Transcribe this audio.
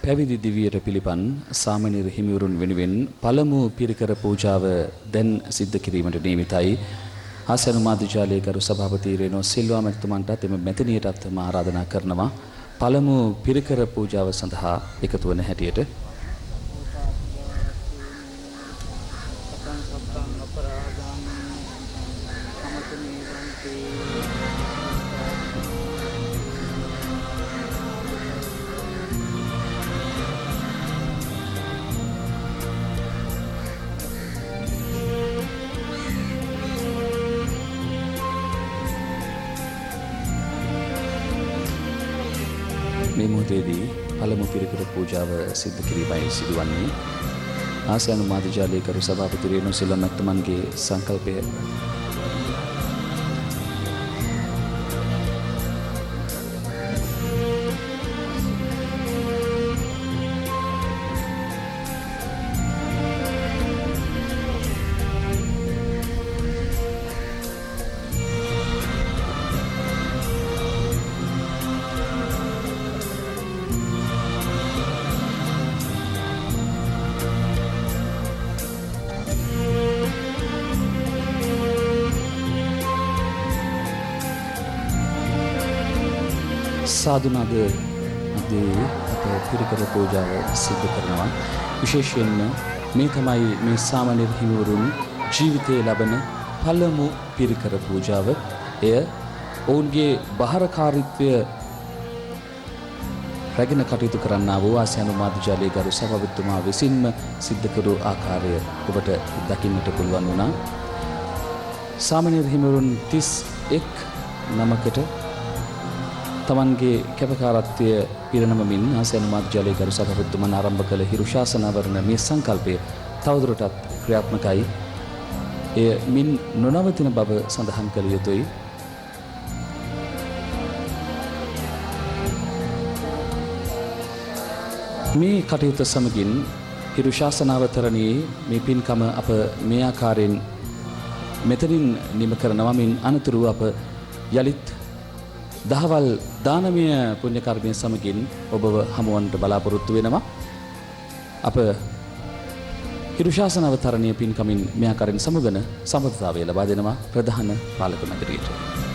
පැවිදි දිවියට පිළිපන් සාමණේර හිමිවරුන් වෙනුවෙන් පළමු පිරිකර පූජාව දැන් සිද්ධ කිරීමට නියමිතයි. ආසන මාධ්‍යාලයේ ගරු සභාපති රේනෝ සිල්වා මැතිතුමන්ටත් එම මැතිණියටත් මා ආරාධනා කරනවා පළමු පිරිකර පූජාව සඳහා එකතු වන හැටියට. මේ මොහොතේදී පළමු පිරිකර පූජාව සිද්ධ කිරීමයි සිදුවන්නේ. ආසියානු මාධ්‍යාලයේ කරු සභාපති රේනෝ සිල්වා මැතිතුමන්ගේ සංකල්පය සාදුනාද අදී අප පිරිකර පූජාව සිදු කරනවා. විශේෂයෙන්ම මේ තමයි මේ සාමණේර හිමිවරුන් ජීවිතයේ ලබන පළමු පිරිකර පූජාව. එය ඔවුන්ගේ බහරකාරීත්වය රැගෙන කටයුතු කරන්නා වූ ආසියානු මාධ්‍යාලයේ ගරු සභාපතිතුමා විසින්ම සිද්ධ කරු ආකාරය ඔබට දකින්නට පුළුවන් වුණා. සාමණේර හිමිවරුන් 31 නමකට තමන්ගේ කැපකාරත්වය පිරිනමමින් ආසියානු මාධ්‍යාලයේ ගරු සභාපතිතුමන් ආරම්භ කළ හිරු ශාසනාවරණ මේ සංකල්පය තවදුරටත් ක්‍රියාත්මකයි. එය මින් නොනවතින බව සඳහන් කළ යුතුයි. මේ කටයුතු සමගින් හිරු ශාසනාවතරණයේ මේ පින්කම අප මේ ආකාරයෙන් මෙතනින් නිම කරනවා. මින් අනතුරුව අප යලිත් දහවල් දානමය පුණ්‍ය කර්මය සමගින් ඔබව හමුවන්නට බලාපොරොත්තු වෙනවා. අප හිරු ශාසනාවතරණයේ පින්කමින් මේ ආකාරයෙන් සමුගන සම්පතතාවය ලබා දෙනවා ප්‍රධාන පාලක මැදිරියට.